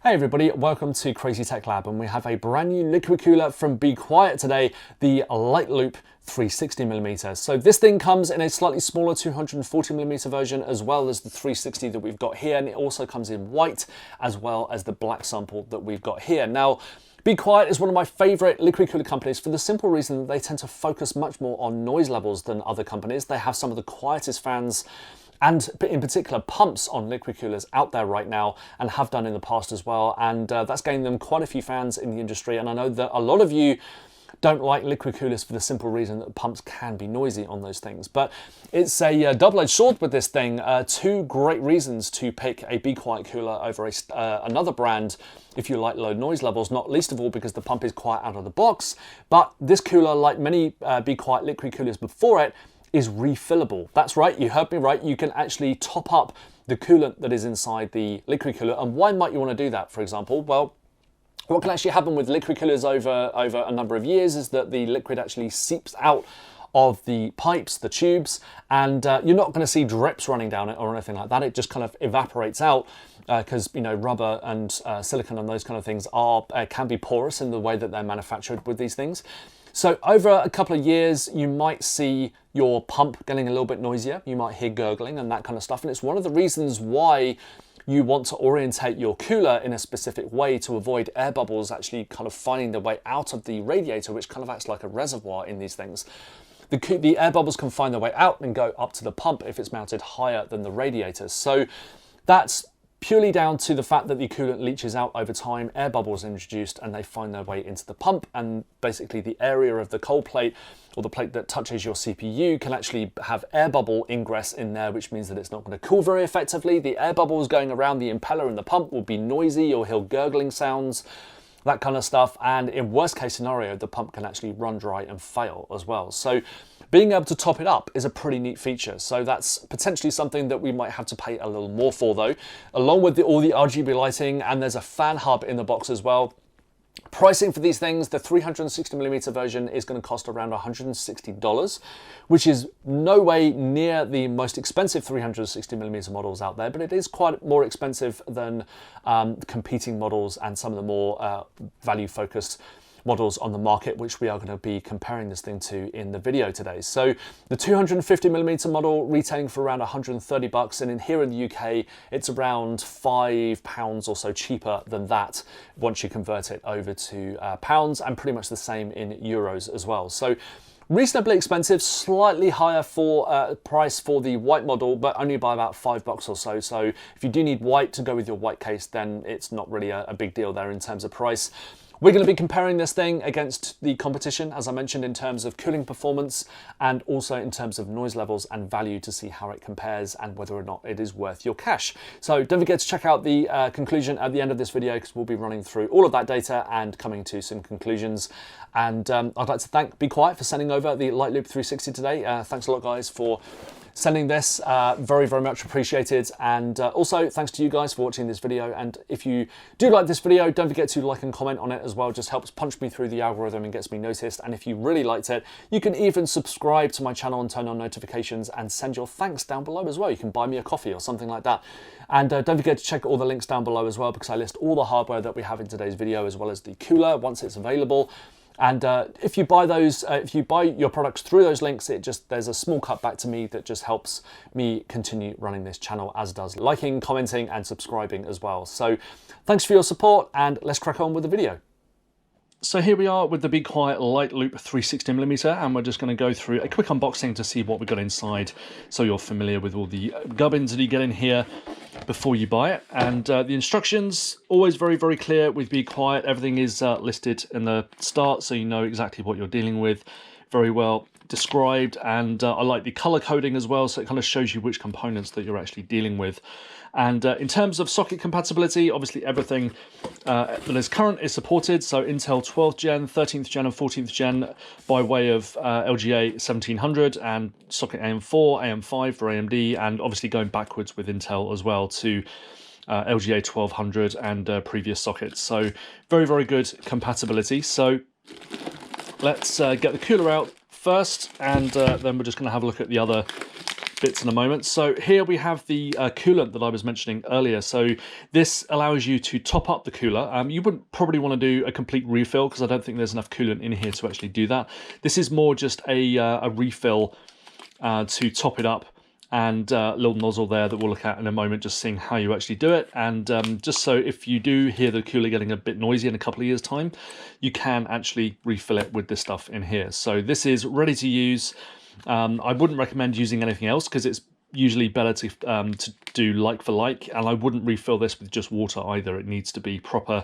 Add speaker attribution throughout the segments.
Speaker 1: Hey everybody, welcome to Crazy Tech Lab, and we have a brand new liquid cooler from Be Quiet today, the Light Loop 360mm. So this thing comes in a slightly smaller 240mm version as well as the 360 that we've got here, and it also comes in white as well as the black sample that we've got here. Now, Be Quiet is one of my favorite liquid cooler companies for the simple reason that they tend to focus much more on noise levels than other companies. They have some of the quietest fans and in particular pumps on liquid coolers out there right now, and have done in the past as well, and that's gained them quite a few fans in the industry. And I know that a lot of you don't like liquid coolers for the simple reason that pumps can be noisy on those things, but it's a double-edged sword with this thing. Two great reasons to pick a Be Quiet cooler over another brand if you like low noise levels, not least of all because the pump is quiet out of the box. But this cooler, like many Be Quiet liquid coolers before it, is refillable. That's right, you heard me right. You can actually top up the coolant that is inside the liquid cooler. And why might you want to do that, for example? Well, what can actually happen with liquid coolers over a number of years is that the liquid actually seeps out of the pipes, the tubes, and you're not going to see drips running down it or anything like that. It just kind of evaporates out because rubber and silicone and those kind of things can be porous in the way that they're manufactured with these things. So over a couple of years, you might see your pump getting a little bit noisier. You might hear gurgling and that kind of stuff. And it's one of the reasons why you want to orientate your cooler in a specific way to avoid air bubbles actually kind of finding their way out of the radiator, which kind of acts like a reservoir in these things. The air bubbles can find their way out and go up to the pump if it's mounted higher than the radiators. So that's purely down to the fact that the coolant leaches out over time, air bubbles are introduced, and they find their way into the pump, and basically the area of the cold plate or the plate that touches your CPU can actually have air bubble ingress in there, which means that it's not going to cool very effectively. The air bubbles going around the impeller in the pump will be noisy, you'll hear gurgling sounds, that kind of stuff, and in worst case scenario, the pump can actually run dry and fail as well. So being able to top it up is a pretty neat feature. So that's potentially something that we might have to pay a little more for though, along with all the RGB lighting, and there's a fan hub in the box as well. Pricing for these things, the 360mm version is going to cost around $160, which is no way near the most expensive 360mm models out there, but it is quite more expensive than competing models and some of the more value-focused models on the market, which we are going to be comparing this thing to in the video today. So the 250mm model retailing for around 130 bucks, and in here in the UK, it's around £5 or so cheaper than that once you convert it over to pounds, and pretty much the same in euros as well. So reasonably expensive, slightly higher for price for the white model, but only by about $5 or so. So if you do need white to go with your white case, then it's not really a big deal there in terms of price. We're going to be comparing this thing against the competition, as I mentioned, in terms of cooling performance and also in terms of noise levels and value to see how it compares and whether or not it is worth your cash. So don't forget to check out the conclusion at the end of this video, because we'll be running through all of that data and coming to some conclusions. And I'd like to thank Be Quiet for sending over the Light Loop 360 today. Thanks a lot, guys, for sending this, very, very much appreciated. And also thanks to you guys for watching this video. And if you do like this video, don't forget to like and comment on it as well. Just helps punch me through the algorithm and gets me noticed. And if you really liked it, you can even subscribe to my channel and turn on notifications and send your thanks down below as well. You can buy me a coffee or something like that. And don't forget to check all the links down below as well, because I list all the hardware that we have in today's video, as well as the cooler once it's available. And if you buy those, if you buy your products through those links, there's a small cut back to me that just helps me continue running this channel, as does liking, commenting, and subscribing as well. So thanks for your support, and let's crack on with the video. So here we are with the Be Quiet Light Loop 360mm, and we're just going to go through a quick unboxing to see what we got inside, so you're familiar with all the gubbins that you get in here before you buy it. And the instructions, always very, very clear with Be Quiet. Everything is listed in the start, so you know exactly what you're dealing with. Very well described, and I like the color coding as well, so it kind of shows you which components that you're actually dealing with. And in terms of socket compatibility, obviously everything that is current is supported. So Intel 12th gen, 13th gen, and 14th gen by way of LGA 1700 and socket AM4, AM5 for AMD, and obviously going backwards with Intel as well to LGA 1200 and previous sockets. So very, very good compatibility. So let's get the cooler out first, and then we're just going to have a look at the other bits in a moment. So here we have the coolant that I was mentioning earlier. So this allows you to top up the cooler. You wouldn't probably want to do a complete refill because I don't think there's enough coolant in here to actually do that. This is more just a refill to top it up, and a little nozzle there that we'll look at in a moment, just seeing how you actually do it. And just so if you do hear the cooler getting a bit noisy in a couple of years time, you can actually refill it with this stuff in here. So this is ready to use. I wouldn't recommend using anything else because it's usually better to do like for like, and I wouldn't refill this with just water either. It needs to be proper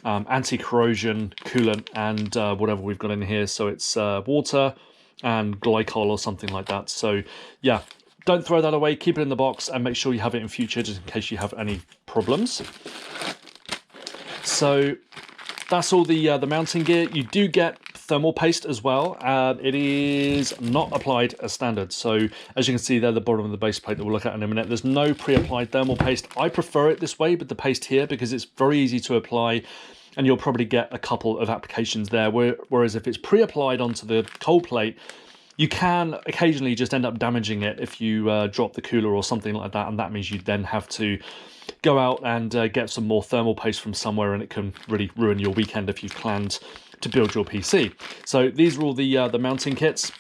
Speaker 1: anti-corrosion coolant and whatever we've got in here. So it's water and glycol or something like that. So yeah, don't throw that away, keep it in the box and make sure you have it in future just in case you have any problems. So that's all the mounting gear. You do get thermal paste as well. It is not applied as standard. So as you can see there, the bottom of the base plate that we'll look at in a minute, there's no pre-applied thermal paste. I prefer it this way with the paste here because it's very easy to apply and you'll probably get a couple of applications there. Whereas if it's pre-applied onto the cold plate, you can occasionally just end up damaging it if you drop the cooler or something like that, and that means you then have to go out and get some more thermal paste from somewhere, and it can really ruin your weekend if you've planned to build your PC. So these are all the mounting kits.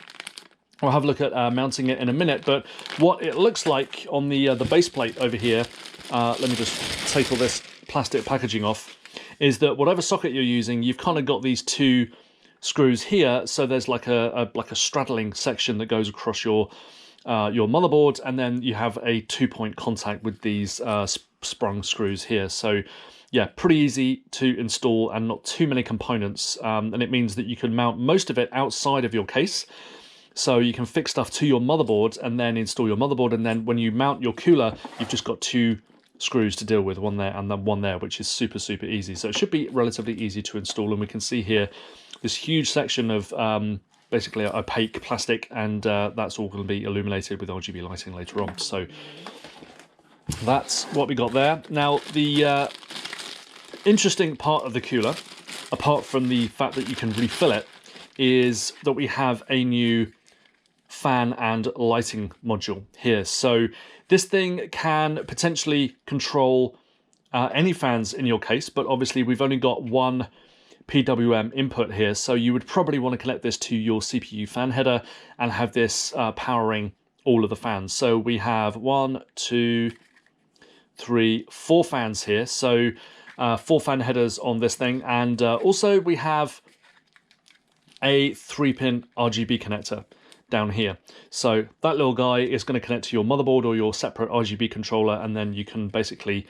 Speaker 1: We'll have a look at mounting it in a minute, but what it looks like on the base plate over here, let me just take all this plastic packaging off, is that whatever socket you're using, you've kind of got these two screws here. So there's like a straddling section that goes across your motherboard, and then you have a 2-point contact with these sprung screws here. So yeah, pretty easy to install and not too many components, and it means that you can mount most of it outside of your case. So you can fix stuff to your motherboard and then install your motherboard, and then when you mount your cooler, you've just got two screws to deal with, one there and then one there, which is super easy. So it should be relatively easy to install, and we can see here this huge section of basically opaque plastic, and that's all going to be illuminated with RGB lighting later on. So that's what we got there. Now the interesting part of the cooler, apart from the fact that you can refill it, is that we have a new fan and lighting module here. So this thing can potentially control any fans in your case, but obviously we've only got one PWM input here, so you would probably want to connect this to your CPU fan header and have this powering all of the fans. So we have 1, 2, 3, 4 fans here, so 4 fan headers on this thing, and also we have a 3-pin RGB connector down here. So that little guy is going to connect to your motherboard or your separate RGB controller, and then you can basically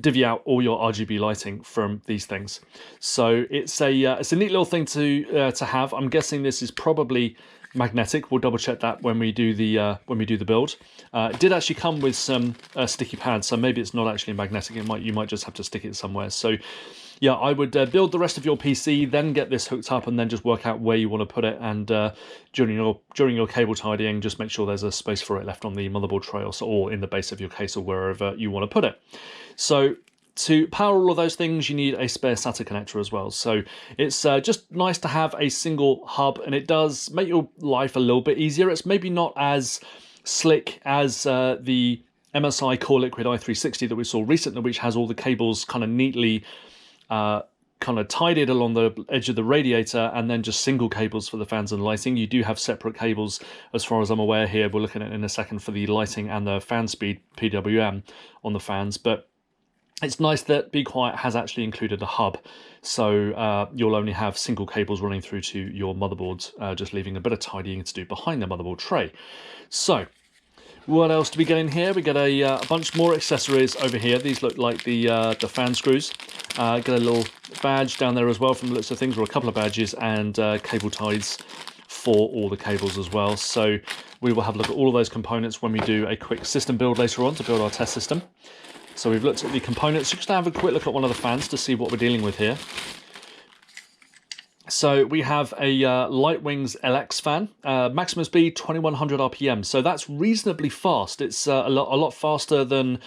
Speaker 1: divvy out all your RGB lighting from these things. So it's a neat little thing to have. I'm guessing this is probably magnetic. We'll double check that when we do the build. It did actually come with some sticky pads, so maybe it's not actually magnetic. You might just have to stick it somewhere. So yeah, I would build the rest of your PC, then get this hooked up, and then just work out where you want to put it. And during your cable tidying, just make sure there's a space for it left on the motherboard tray, or in the base of your case, or wherever you want to put it. So to power all of those things, you need a spare SATA connector as well. So it's just nice to have a single hub, and it does make your life a little bit easier. It's maybe not as slick as the MSI Core Liquid i360 that we saw recently, which has all the cables kind of neatly kind of tidied along the edge of the radiator, and then just single cables for the fans and lighting. You do have separate cables, as far as I'm aware here. We're looking at it in a second for the lighting and the fan speed PWM on the fans, but it's nice that Be Quiet has actually included a hub, so you'll only have single cables running through to your motherboards, just leaving a bit of tidying to do behind the motherboard tray. So what else do we get in here? We get a bunch more accessories over here. These look like the fan screws. Get a little badge down there as well from the looks of things, or a couple of badges, and cable ties for all the cables as well. So we will have a look at all of those components when we do a quick system build later on to build our test system. So we've looked at the components. Just have a quick look at one of the fans to see what we're dealing with here. So we have a Lightwings LX fan, maximum speed 2100 RPM. So that's reasonably fast. It's a lot faster than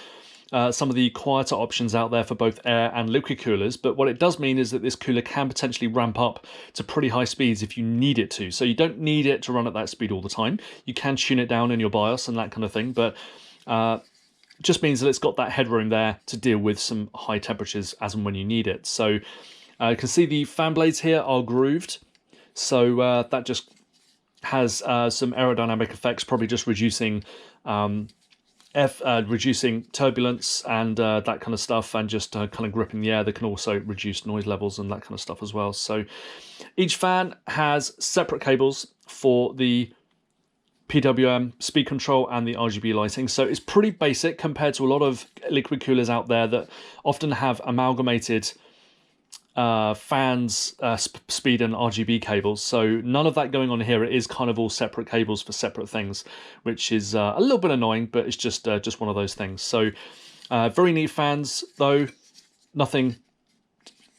Speaker 1: some of the quieter options out there for both air and liquid coolers, but what it does mean is that this cooler can potentially ramp up to pretty high speeds if you need it to. So you don't need it to run at that speed all the time. You can tune it down in your BIOS and that kind of thing, but just means that it's got that headroom there to deal with some high temperatures as and when you need it. So you can see the fan blades here are grooved, so that just has some aerodynamic effects, probably just reducing reducing turbulence and that kind of stuff, and just kind of gripping the air. They can also reduce noise levels and that kind of stuff as well. So each fan has separate cables for the PWM, speed control, and the RGB lighting. So it's pretty basic compared to a lot of liquid coolers out there that often have amalgamated fans, speed and RGB cables. So none of that going on here. It is kind of all separate cables for separate things, which is a little bit annoying, but it's just one of those things. So very neat fans though, nothing,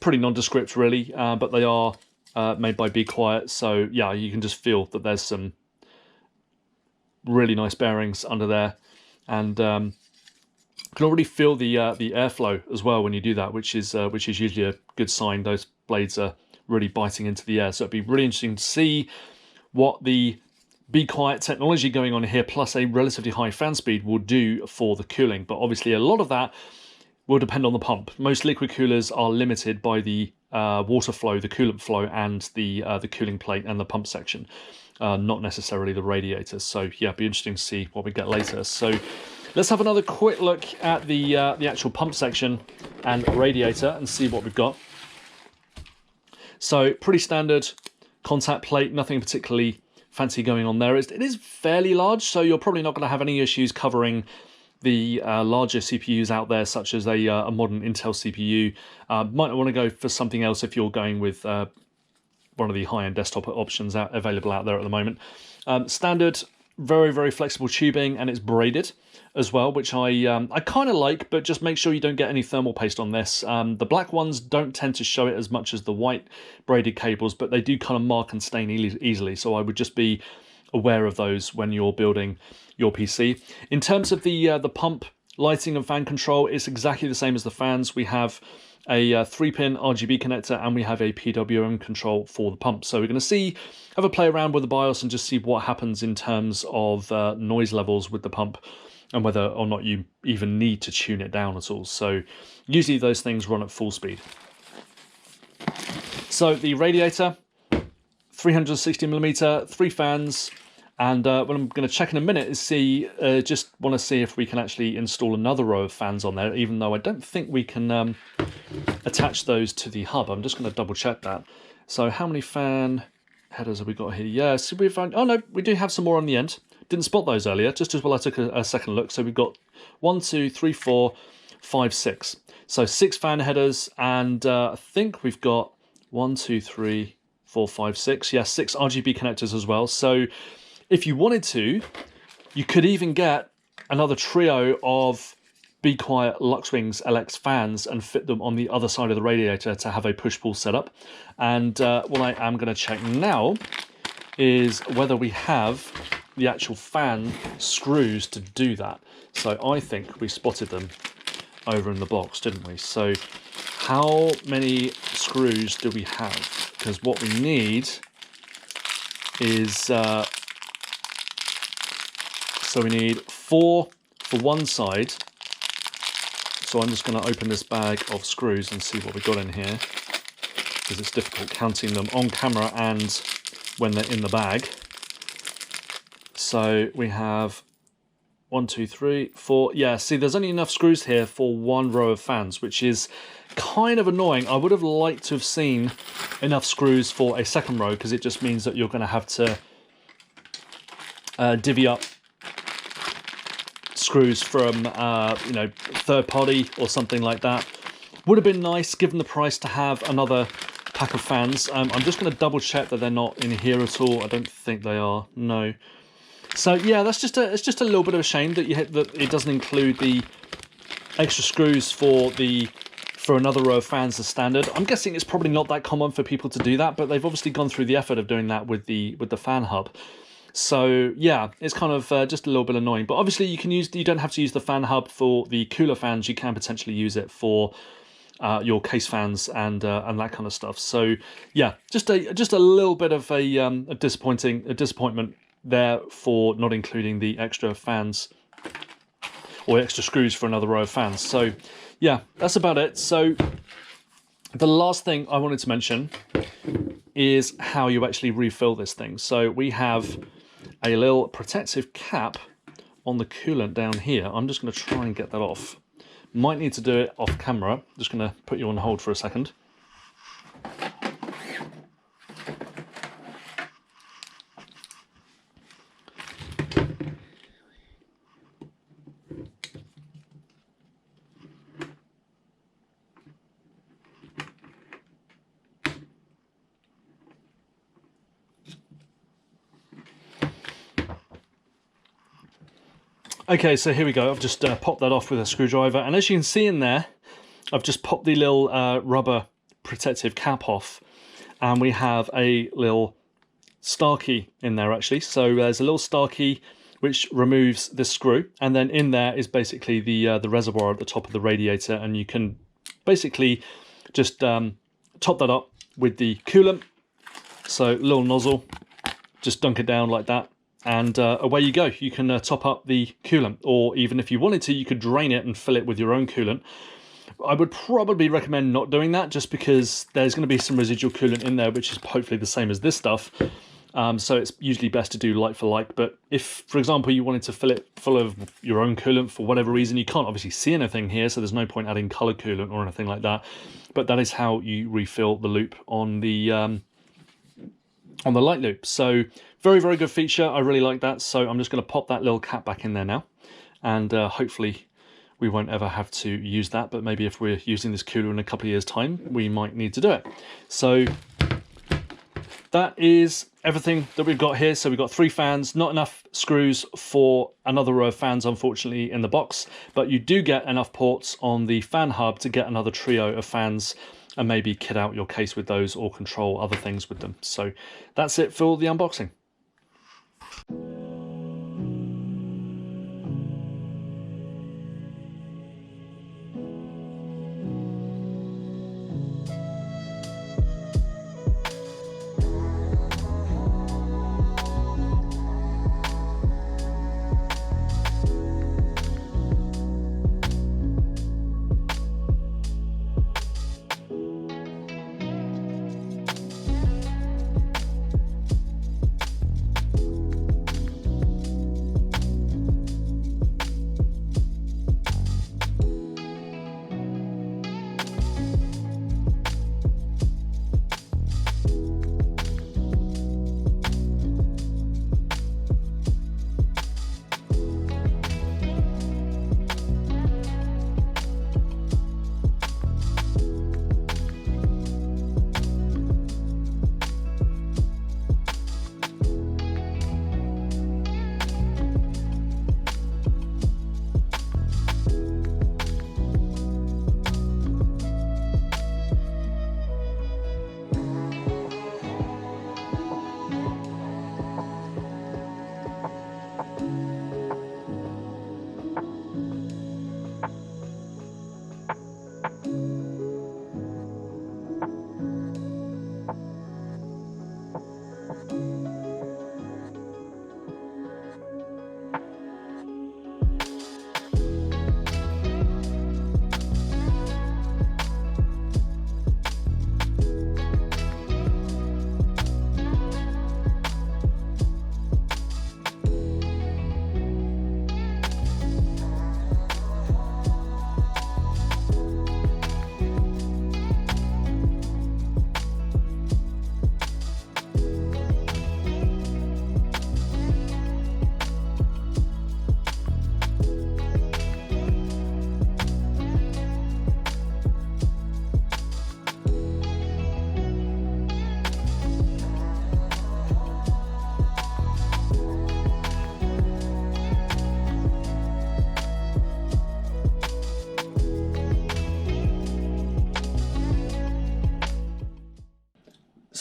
Speaker 1: pretty nondescript really, but they are made by Be Quiet. So yeah, you can just feel that there's some really nice bearings under there, and can already feel the airflow as well when you do that, which is usually a good sign. Those blades are really biting into the air. So it'd be really interesting to see what the Be Quiet technology going on here, plus a relatively high fan speed, will do for the cooling. But obviously a lot of that will depend on the pump. Most liquid coolers are limited by the water flow, the coolant flow, and the cooling plate and the pump section, not necessarily the radiator. So yeah, it'd be interesting to see what we get later. So let's have another quick look at the actual pump section and radiator and see what we've got. So pretty standard contact plate, nothing particularly fancy going on there. It is fairly large, so you're probably not going to have any issues covering the larger CPUs out there, such as a modern Intel CPU. Might want to go for something else if you're going with one of the high-end desktop options available out there at the moment. Standard, very, very flexible tubing, and it's braided as well, which I kind of like, but just make sure you don't get any thermal paste on this. The black ones don't tend to show it as much as the white braided cables, but they do kind of mark and stain easily, so I would just be aware of those when you're building your PC. In terms of the pump lighting and fan control, it's exactly the same as the fans. We have a 3-pin RGB connector, and we have a PWM control for the pump. So we're going to have a play around with the BIOS and just see what happens in terms of noise levels with the pump, and whether or not you even need to tune it down at all. So usually those things run at full speed. So the radiator, 360mm, 3 fans, and what I'm going to check in a minute is just want to see if we can actually install another row of fans on there, even though I don't think we can attach those to the hub. I'm just going to double check that. So how many fan headers have we got here? Yeah, so we've found, oh no, we do have some more on the end. Didn't spot those earlier, just as well I took a second look. So we've got 1, 2, 3, 4, 5, 6. So 6 fan headers, and I think we've got 1, 2, 3, 4, 5, 6. Yeah, 6 RGB connectors as well. So if you wanted to, you could even get another trio of Be Quiet Luxwings LX fans and fit them on the other side of the radiator to have a push-pull setup. And what I am going to check now is whether we have the actual fan screws to do that. So I think we spotted them over in the box, didn't we? So how many screws do we have? Because what we need is so we need 4 for one side. So I'm just going to open this bag of screws and see what we've got in here, because it's difficult counting them on camera and when they're in the bag. So we have 1, 2, 3, 4. Yeah, see, there's only enough screws here for 1 row of fans, which is kind of annoying. I would have liked to have seen enough screws for a second row, because it just means that you're going to have to divvy up screws from third party or something like that. Would have been nice, given the price, to have another pack of fans. I'm just going to double check that they're not in here at all. I don't think they are. No. So yeah, it's just a little bit of a shame that it doesn't include the extra screws for another row of fans as standard. I'm guessing it's probably not that common for people to do that, but they've obviously gone through the effort of doing that with the fan hub. So yeah, it's kind of just a little bit annoying. But obviously you don't have to use the fan hub for the cooler fans. You can potentially use it for your case fans and that kind of stuff. So yeah, just a little bit of a disappointment there for not including the extra fans or extra screws for another row of fans. So yeah, that's about it. So the last thing I wanted to mention is how you actually refill this thing. So we have a little protective cap on the coolant down here. I'm just going to try and get that off. Might need to do it off camera. Just going to put you on hold for a second. Okay, so here we go. I've just popped that off with a screwdriver, and as you can see in there, I've just popped the little rubber protective cap off, and we have a little star key in there actually. So there's a little star key which removes this screw, and then in there is basically the reservoir at the top of the radiator, and you can basically just top that up with the coolant. So little nozzle, just dunk it down like that, and away you go. You can top up the coolant, or even if you wanted to, you could drain it and fill it with your own coolant. I would probably recommend not doing that, just because there's going to be some residual coolant in there, which is hopefully the same as this stuff. So it's usually best to do like for like. But if, for example, you wanted to fill it full of your own coolant for whatever reason, you can't obviously see anything here, so there's no point adding colored coolant or anything like that. But that is how you refill the loop on the light loop. So very, very good feature. I really like that. So I'm just going to pop that little cap back in there now, and hopefully we won't ever have to use that. But maybe if we're using this cooler in a couple of years' time, we might need to do it. So that is everything that we've got here. So we've got 3 fans, not enough screws for another row of fans, unfortunately, in the box, but you do get enough ports on the fan hub to get another trio of fans and maybe kit out your case with those or control other things with them. So that's it for the unboxing.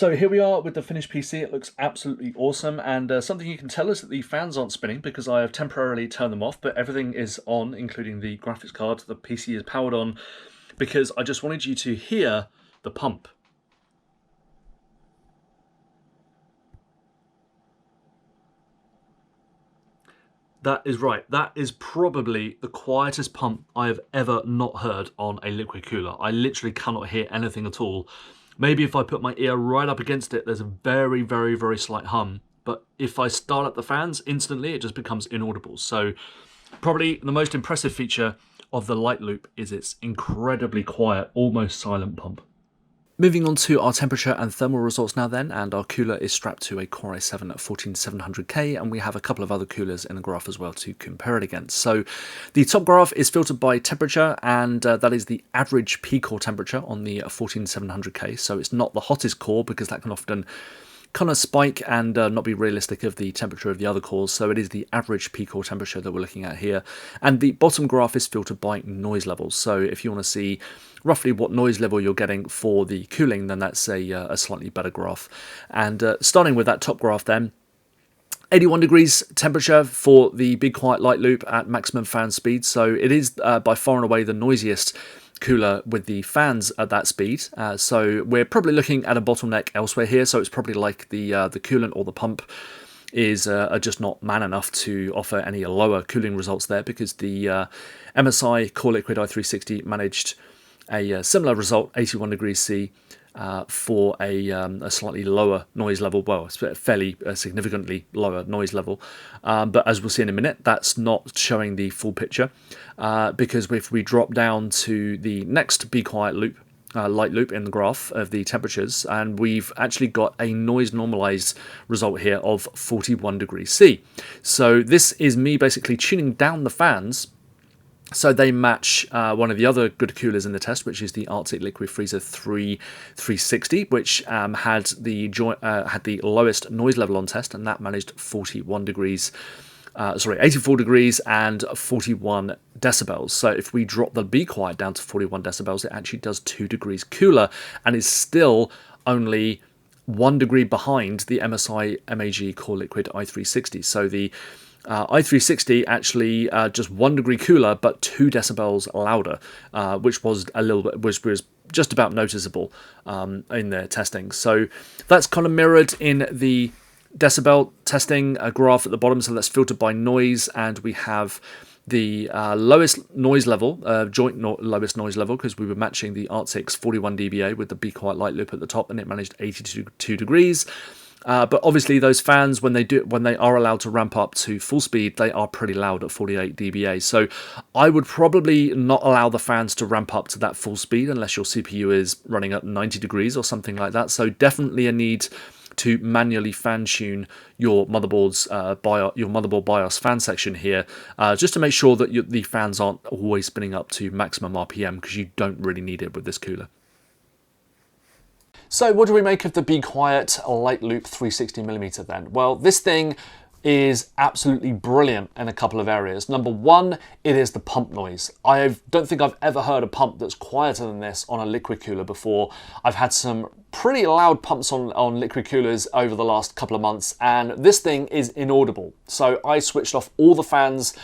Speaker 1: So here we are with the finished PC. It looks absolutely awesome, and something you can tell is that the fans aren't spinning because I have temporarily turned them off, but everything is on, including the graphics card. The PC is powered on because I just wanted you to hear the pump. That is right. That is probably the quietest pump I have ever not heard on a liquid cooler. I literally cannot hear anything at all. Maybe if I put my ear right up against it, there's a very, very, very slight hum. But if I start up the fans, instantly it just becomes inaudible. So probably the most impressive feature of the light loop is its incredibly quiet, almost silent pump. Moving on to our temperature and thermal results now then, and our cooler is strapped to a Core i7 at 14700K, and we have a couple of other coolers in the graph as well to compare it against. So the top graph is filtered by temperature, and that is the average P-core temperature on the 14700K, so it's not the hottest core because that can often kind of spike and not be realistic of the temperature of the other cores, so it is the average P-core temperature that we're looking at here. And the bottom graph is filtered by noise levels, so if you want to see roughly what noise level you're getting for the cooling, then that's a slightly better graph. And starting with that top graph then, 81 degrees temperature for the Be Quiet light loop at maximum fan speed, so it is by far and away the noisiest cooler with the fans at that speed. So we're probably looking at a bottleneck elsewhere here, so it's probably like the coolant or the pump is just not man enough to offer any lower cooling results there, because the MSI Core Liquid i360 managed a similar result, 81 degrees C, for a slightly lower noise level, well, it's a fairly significantly lower noise level, but as we'll see in a minute, that's not showing the full picture, because if we drop down to the next Be Quiet loop, light loop in the graph of the temperatures, and we've actually got a noise normalized result here of 41 degrees C. So this is me basically tuning down the fans so they match one of the other good coolers in the test, which is the Arctic Liquid Freezer 360, which had the lowest noise level on test, and that managed 41 degrees. 84 degrees and 41 decibels. So if we drop the Be Quiet down to 41 decibels, it actually does 2 degrees cooler and is still only 1 degree behind the MSI MAG Core Liquid i360. So the i360 actually just 1 degree cooler, but 2 decibels louder, which was just about noticeable in their testing. So that's kind of mirrored in the decibel testing graph at the bottom. So that's filtered by noise, and we have the lowest noise level, lowest noise level, because we were matching the Arctic's 41 dBA with the Be Quiet light loop at the top, and it managed 82 degrees. But obviously those fans, when they are allowed to ramp up to full speed, they are pretty loud at 48 dBA. So I would probably not allow the fans to ramp up to that full speed unless your CPU is running at 90 degrees or something like that. So definitely a need to manually fan tune your motherboard's your motherboard BIOS fan section here, just to make sure that the fans aren't always spinning up to maximum RPM, because you don't really need it with this cooler. So what do we make of the Be Quiet Light Loop 360mm then? Well, this thing is absolutely brilliant in a couple of areas. Number one, it is the pump noise. I don't think I've ever heard a pump that's quieter than this on a liquid cooler before. I've had some pretty loud pumps on liquid coolers over the last couple of months, and this thing is inaudible. So I switched off all the fans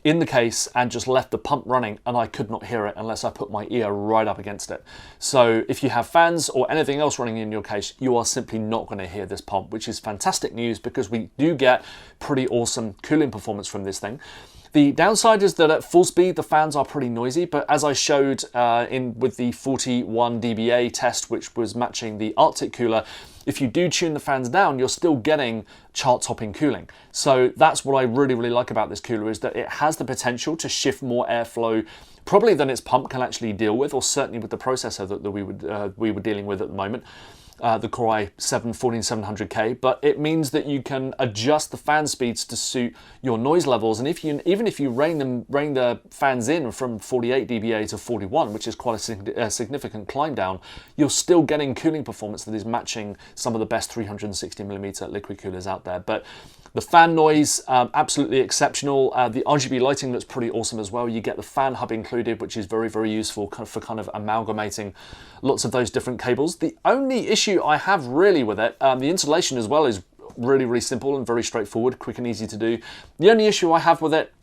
Speaker 1: in the case and just left the pump running, and I could not hear it unless I put my ear right up against it. So if you have fans or anything else running in your case, you are simply not going to hear this pump, which is fantastic news because we do get pretty awesome cooling performance from this thing. The downside is that at full speed, the fans are pretty noisy, but as I showed with the 41 dBA test, which was matching the Arctic cooler, if you do tune the fans down, you're still getting chart-topping cooling. So that's what I really, really like about this cooler, is that it has the potential to shift more airflow probably than its pump can actually deal with, or certainly with the processor that we were dealing with at the moment. The Core i7 14700K, but it means that you can adjust the fan speeds to suit your noise levels, and even if you rein the fans in from 48 dBA to 41, which is quite a significant climb down, you're still getting cooling performance that is matching some of the best 360mm liquid coolers out there. But The fan noise, absolutely exceptional. The RGB lighting looks pretty awesome as well. You get the fan hub included, which is very, very useful for kind of amalgamating lots of those different cables. The only issue I have really with it, the installation as well is really, really simple and very straightforward, quick and easy to do. The only issue I have with it,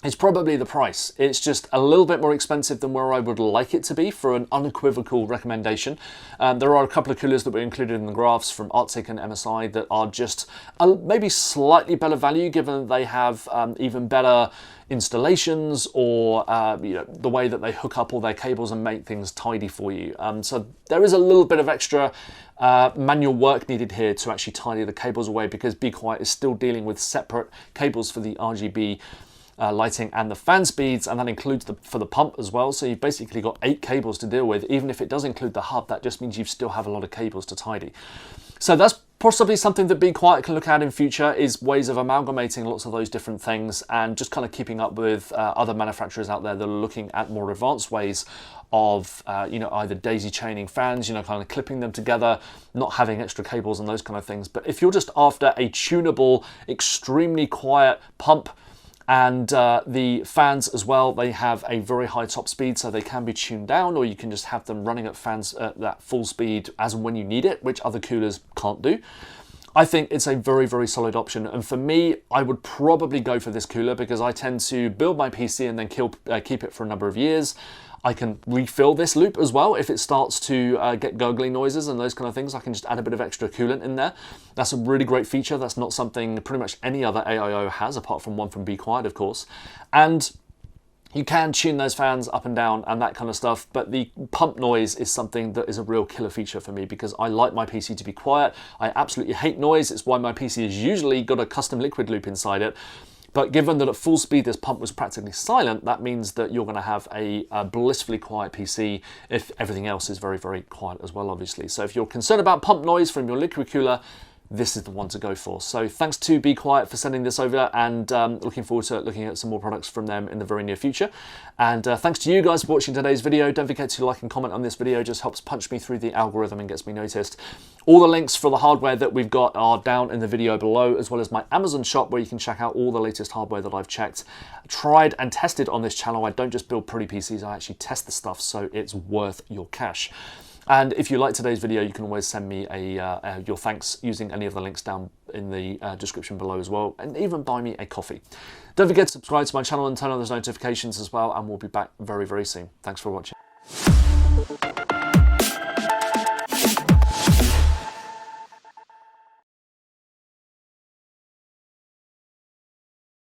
Speaker 1: it's probably the price. It's just a little bit more expensive than where I would like it to be for an unequivocal recommendation. There are a couple of coolers that were included in the graphs from Arctic and MSI that are just maybe slightly better value, given that they have even better installations, or the way that they hook up all their cables and make things tidy for you. So there is a little bit of extra manual work needed here to actually tidy the cables away, because Be Quiet is still dealing with separate cables for the RGB lighting and the fan speeds, and that includes for the pump as well. So you've basically got 8 cables to deal with. Even if it does include the hub, that just means you still have a lot of cables to tidy. So that's possibly something that Be Quiet can look at in future, is ways of amalgamating lots of those different things and just kind of keeping up with other manufacturers out there that are looking at more advanced ways of either daisy chaining fans, kind of clipping them together, not having extra cables and those kind of things. But if you're just after a tunable, extremely quiet pump, and the fans as well, they have a very high top speed, so they can be tuned down, or you can just have them running at fans at that full speed as and when you need it, which other coolers can't do. I think it's a very, very solid option. And for me, I would probably go for this cooler because I tend to build my PC and then keep it for a number of years. I can refill this loop as well if it starts to get gurgling noises and those kind of things. I can just add a bit of extra coolant in there. That's a really great feature. That's not something pretty much any other AIO has, apart from one from Be Quiet, of course. And you can tune those fans up and down and that kind of stuff, but the pump noise is something that is a real killer feature for me, because I like my PC to be quiet. I absolutely hate noise. It's why my PC has usually got a custom liquid loop inside it. But given that at full speed this pump was practically silent, that means that you're going to have a blissfully quiet PC if everything else is very, very quiet as well, obviously. So if you're concerned about pump noise from your liquid cooler, this is the one to go for. So thanks to Be Quiet for sending this over, and looking forward to looking at some more products from them in the very near future. And thanks to you guys for watching today's video. Don't forget to like and comment on this video. It just helps punch me through the algorithm and gets me noticed. All the links for the hardware that we've got are down in the video below, as well as my Amazon shop, where you can check out all the latest hardware that I've checked, tried and tested on this channel. I don't just build pretty PCs, I actually test the stuff, so it's worth your cash. And if you like today's video, you can always send me your thanks using any of the links down in the description below as well, and even buy me a coffee. Don't forget to subscribe to my channel and turn on those notifications as well, and we'll be back very, very soon. Thanks for watching.